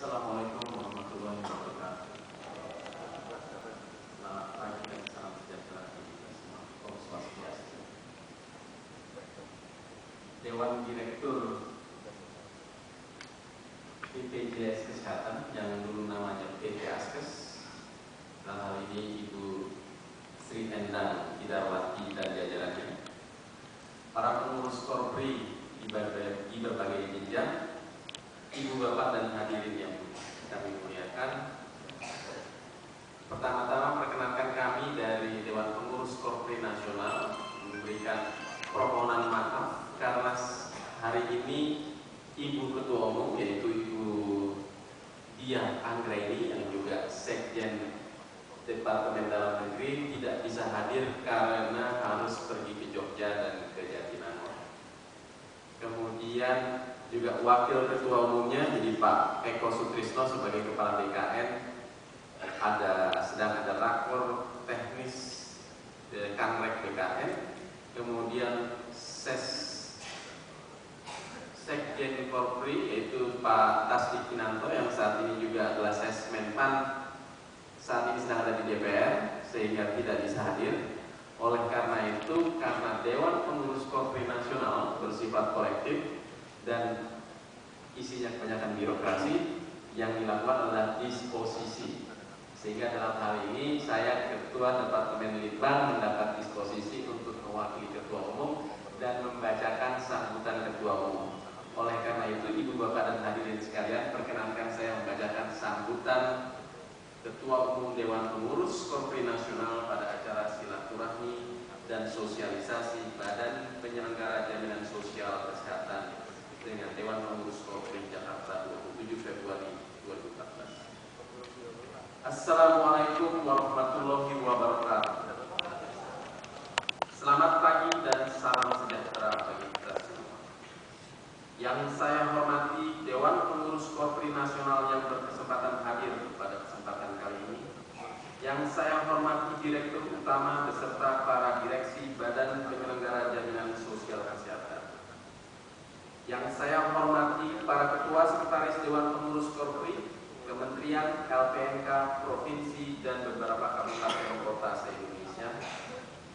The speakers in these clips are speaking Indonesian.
Assalamualaikum warahmatullahi wabarakatuh. Selamat pagi dan salam sejahtera bagi kita semua. Om Swastiastu. Dewan Direktur BPJS Kesehatan yang dulu namanya PT Askes, dalam hal ini Ibu Sri Endang Kidarwati dan jajarannya, para pengurus Korpri di berbagai jenjang, Ibu Bapak dan hadirin yang kami muliakan. Pertama-tama perkenalkan kami dari Dewan Pengurus Korpri Nasional memberikan permohonan maaf karena hari ini Ibu Ketua Umum yaitu Ibu Diah Anggraini yang juga Sekjen Departemen Dalam Negeri tidak bisa hadir karena harus pergi ke Jogja dan ke Jatinangor. Kemudian juga Wakil Ketua Umumnya jadi Pak Eko Sutrisno sebagai Kepala BKN sedang ada rakor teknis Kanrek BKN, kemudian Sekjen Korpri yaitu Pak Tasdik Kinanto yang saat ini juga adalah Sesmenpan, saat ini sedang ada di DPR sehingga tidak bisa hadir. Oleh karena itu, karena Dewan Pengurus Korpri Nasional bersifat kolektif dan isinya kebanyakan birokrasi, yang dilakukan adalah disposisi. Sehingga dalam hal ini saya Ketua Departemen Litbang mendapat disposisi untuk mewakili Ketua Umum dan membacakan sambutan Ketua Umum. Oleh karena itu, Ibu Bapak dan hadirin sekalian, perkenankan saya membacakan sambutan Ketua Umum Dewan Pengurus Korpri Nasional pada acara silaturahmi dan sosialisasi Badan Penyelenggara Jaminan Sosial Kesehatan dengan Dewan Pengurus Korpri Jakarta 27 Februari 2014. Assalamualaikum warahmatullahi wabarakatuh. Selamat pagi dan salam sejahtera bagi kita semua. Yang saya hormati Dewan Pengurus Korpri Nasional yang berkesempatan hadir pada kesempatan kali ini. Yang saya hormati Direktur Utama beserta para direksi Badan Penyelenggara Jaminan Sosial Kesehatan. Yang saya hormati para Ketua Sekretaris Dewan Pengurus Korpri, Kementerian, LPNK, Provinsi, dan beberapa kabupaten kota se-Indonesia.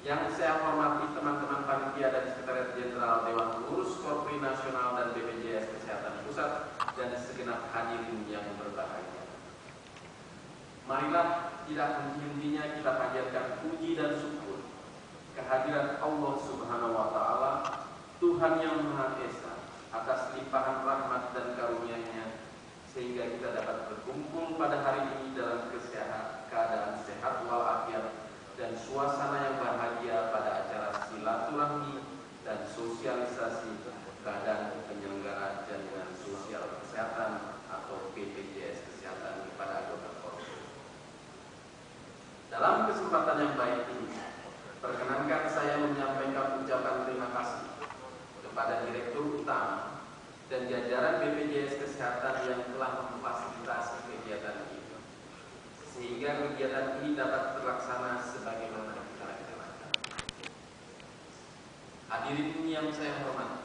Yang saya hormati teman-teman panitia dan Sekretariat Jenderal Dewan Pengurus Korpri Nasional dan BPJS Kesehatan Pusat dan segenap hadirin yang berbahagia. Marilah tidak henti-hentinya kita panjatkan puji dan syukur kehadiran Allah Subhanahu wa Ta'ala, Tuhan yang Maha Esa, atas limpahan rahmat dan karunia-Nya sehingga kita dapat berkumpul pada hari ini dalam keadaan sehat walafiat dan suasana yang bahagia pada acara silaturahmi dan sosialisasi Badan Penyelenggara Jaminan Sosial Kesehatan atau BPJS Kesehatan kepada anggota Korpri. Dalam kesempatan yang baik ini, perkenankan saya menyampaikan ucapan terima kasih kepada Direktur Utama dan jajaran BPJS Kesehatan yang telah memfasilitasi kegiatan ini, sehingga kegiatan ini dapat terlaksana sebagaimana kita rencanakan. Hadirin yang saya hormati,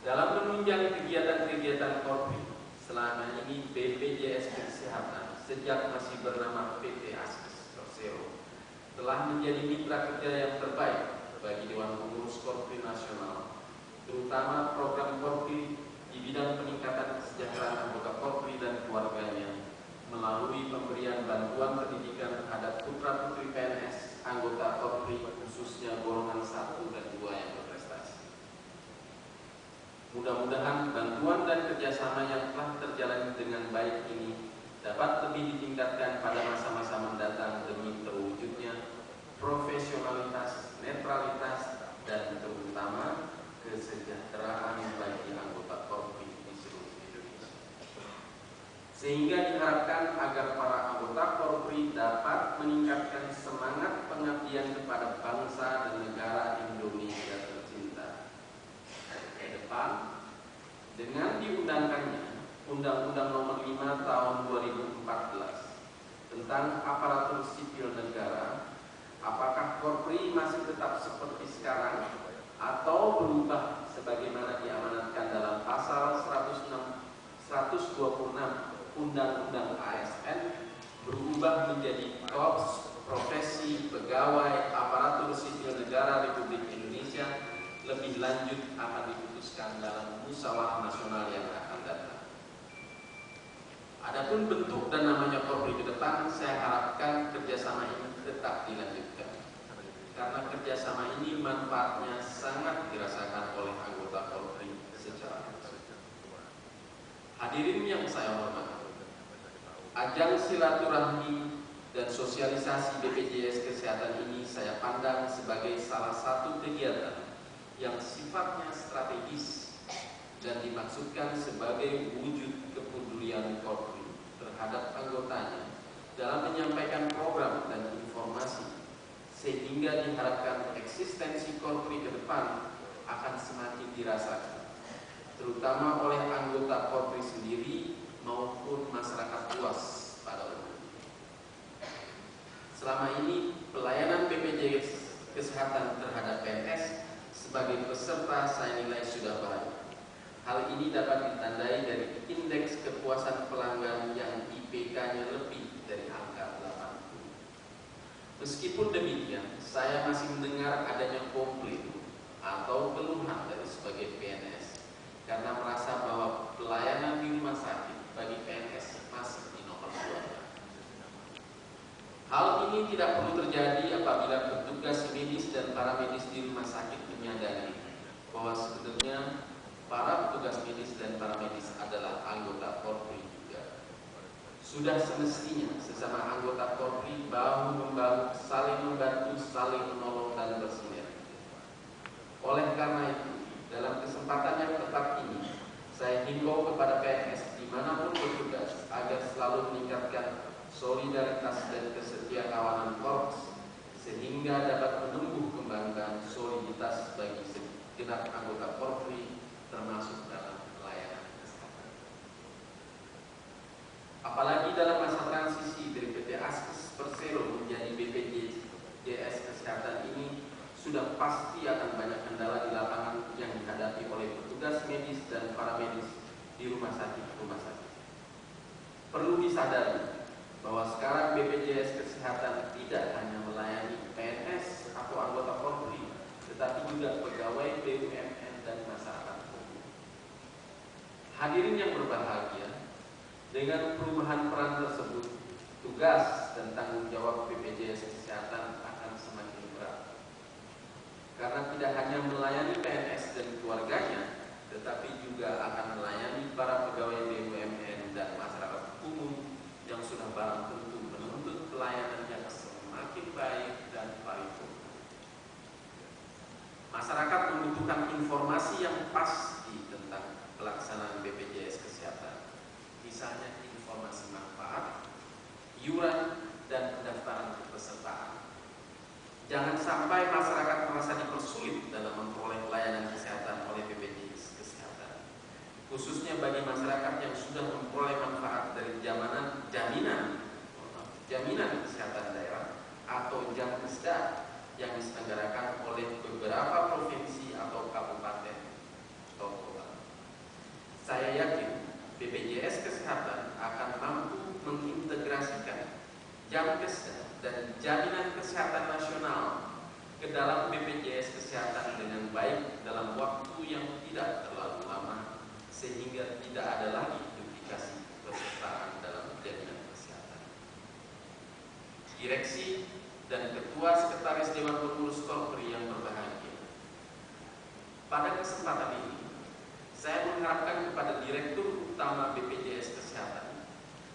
dalam menunjang kegiatan-kegiatan Korpri selama ini, BPJS Kesehatan sejak masih bernama PT Askes Persero telah menjadi mitra kerja yang terbaik bagi Dewan Pengurus Korpri Nasional, terutama program Korpri di bidang peningkatan kesejahteraan anggota Korpri dan keluarganya melalui pemberian bantuan pendidikan terhadap putra-putri PNS anggota Korpri khususnya golongan 1 dan 2 yang berprestasi. Mudah-mudahan bantuan dan kerjasama yang telah terjalani dengan baik ini dapat lebih ditingkatkan pada masa-masa mendatang demi terwujudnya profesionalitas, netralitas, dan terutama kesejahteraan bagi anggota Korpri di seluruh Indonesia. Sehingga diharapkan agar para anggota Korpri dapat meningkatkan semangat pengabdian kepada bangsa dan negara Indonesia tercinta. Ke depan, dengan diundangkannya Undang-Undang Nomor 5 Tahun 2014 tentang aparatur sipil negara, apakah Korpri masih tetap seperti sekarang atau berubah sebagaimana diamanatkan dalam pasal 126 Undang-Undang ASN berubah menjadi korps profesi pegawai aparatur sipil negara Republik Indonesia. Lebih lanjut akan diputuskan dalam musyawarah nasional yang akan datang. Adapun bentuk dan namanya Polri ke depan, saya harapkan kerjasama ini tetap dilanjutkan, karena kerjasama ini manfaatnya sangat dirasakan oleh anggota Polri secara langsung. Hadirin yang saya hormati, ajang silaturahmi dan sosialisasi BPJS Kesehatan ini saya pandang sebagai salah satu kegiatan yang sifatnya strategis dan dimaksudkan sebagai wujud kepedulian Polri terhadap anggotanya dalam menyampaikan program dan informasi, sehingga diharapkan eksistensi Polri ke depan akan semakin dirasakan, terutama oleh anggota Polri sendiri maupun masyarakat luas pada umumnya. Selama ini pelayanan BPJS Kesehatan terhadap PNS sebagai peserta saya nilai sudah baik. Hal ini dapat ditandai dari indeks kepuasan pelanggan yang IPK-nya lebih dari angka 80. Meskipun demikian, saya masih mendengar adanya komplain atau keluhan dari sebagian PNS karena merasa bahwa pelayanan di rumah sakit bagi PNS masih di nomor 2. Hal ini tidak perlu terjadi apabila petugas medis dan para medis di rumah sakit menyadari bahwa sebenarnya para petugas medis dan para medis adalah anggota Polri juga. Sudah semestinya sesama anggota Polri bahu-membahu, saling membantu, saling menolong dan bersinergi. Oleh karena itu, dalam kesempatan yang tepat ini, saya himbau kepada PNS dimanapun bertugas agar selalu meningkatkan solidaritas dan kesetiakawanan korps, sehingga dapat menumbuh kembangkan soliditas bagi segenap anggota Polri, termasuk dalam pelayanan kesehatan. Apalagi dalam masa transisi dari PT Askes Persero menjadi BPJS Kesehatan ini, sudah pasti akan banyak kendala di lapangan yang dihadapi oleh petugas medis dan para medis di rumah sakit-rumah sakit. Perlu disadari bahwa sekarang BPJS Kesehatan tidak hanya melayani PNS atau anggota Polri, tetapi juga pegawai BUMN dan masyarakat umum. Hadirin yang berbahagia, dengan perubahan peran tersebut, tugas dan tanggung jawab BPJS Kesehatan akan semakin berat. Karena tidak hanya melayani PNS dan keluarganya, tetapi juga akan melayani para pegawai BUMN dan masyarakat umum yang sudah barang tentu menuntut pelayanan yang semakin baik dan paripurna. Masyarakat membutuhkan informasi yang pasti tentang pelaksanaan BPJS Kesehatan, misalnya informasi manfaat, iuran, dan pendaftaran kepesertaan. Jangan sampai masyarakat merasa dipersulit dalam memperoleh pelayanan kesehatan oleh BPJS Kesehatan, khususnya bagi masyarakat yang sudah memperoleh manfaat dari jaminan kesehatan daerah atau Jamkesda yang diselenggarakan oleh beberapa provinsi atau kabupaten atau kota. Saya yakin BPJS Kesehatan akan mampu mengintegrasikan Jamkesda dan Jaminan Kesehatan Nasional ke dalam BPJS Kesehatan dengan baik dalam waktu yang tidak terlalu lama, sehingga tidak ada lagi duplikasi pesertaan dalam jaminan kesehatan. Direksi dan Ketua Sekretaris Dewan Pengurus Polri yang berbahagia, pada kesempatan ini saya mengharapkan kepada Direktur Utama BPJS Kesehatan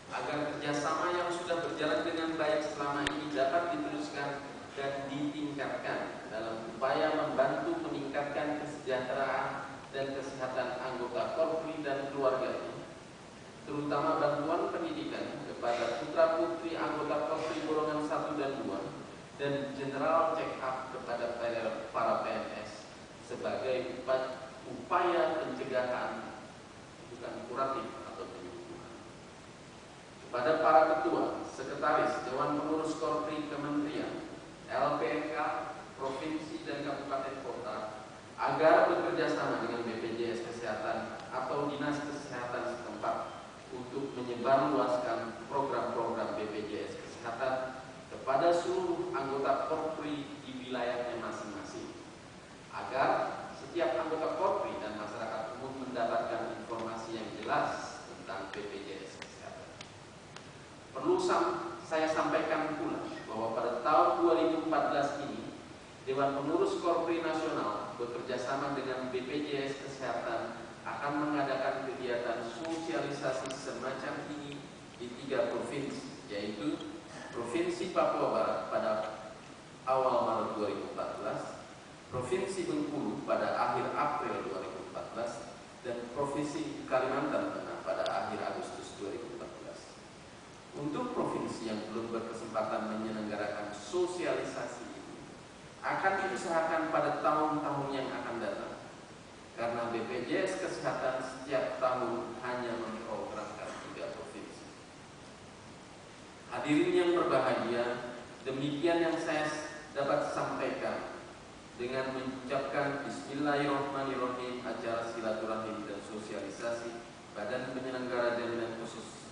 agar kerjasama yang sudah berjalan dengan baik selama ini dapat diteruskan dan ditingkatkan dalam upaya membantu meningkatkan kesejahteraan dan kesehatan anggota Polri dan keluarganya, terutama bantuan pendidikan kepada putra-putri anggota Polri golongan 1 dan 2 dan general check up kepada para PNS sebagai upaya pencegahan, bukan kuratif atau penyembuhan. Kepada para ketua, sekretaris, Dewan Pengurus Polri Kementerian, LPK, Provinsi dan Kabupaten Kota agar bekerja sama dengan BPJS Kesehatan atau Dinas Kesehatan setempat untuk menyebar menyebarluaskan program-program BPJS Kesehatan kepada seluruh anggota Polri di wilayahnya masing-masing, agar setiap anggota Polri dan masyarakat umum mendapatkan informasi yang jelas tentang BPJS Kesehatan. Perlu saya sampaikan pula bahwa pada tahun 2014 ini Dewan Pengurus Polri Nasional bekerjasama dengan BPJS Kesehatan akan mengadakan kegiatan sosialisasi semacam ini di 3 provinsi, yaitu Provinsi Papua Barat pada awal Maret 2014, Provinsi Bengkulu pada akhir April 2014, dan Provinsi Kalimantan Tengah pada akhir Agustus 2014. Untuk provinsi yang belum berkesempatan menyelenggarakan sosialisasi ini, akan diusahakan pada tahun-tahun yang akan datang, karena BPJS Kesehatan setiap tahun hanya memprogramkan 3 provinsi. Hadirin yang berbahagia, demikian yang saya dapat sampaikan dengan mengucapkan Bismillahirrahmanirrahim acara silaturahim dan sosialisasi Badan Penyelenggara Jaminan Khusus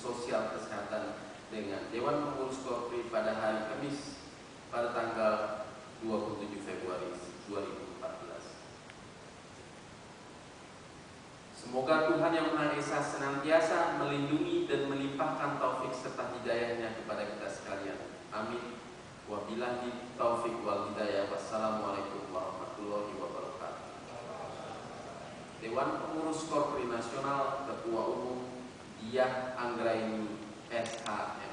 Sosial Kesehatan dengan Dewan Pengurus Polri pada hari Kamis pada tanggal 27 Februari 2014. Semoga Tuhan Yang Maha Esa senantiasa melindungi dan melimpahkan taufik serta hidayahnya kepada kita sekalian. Amin. Wabillahi taufik wal hidayah. Wassalamualaikum warahmatullahi wabarakatuh. Dewan Pengurus Polri Nasional, Ketua Umum Diah Anggraini SHM.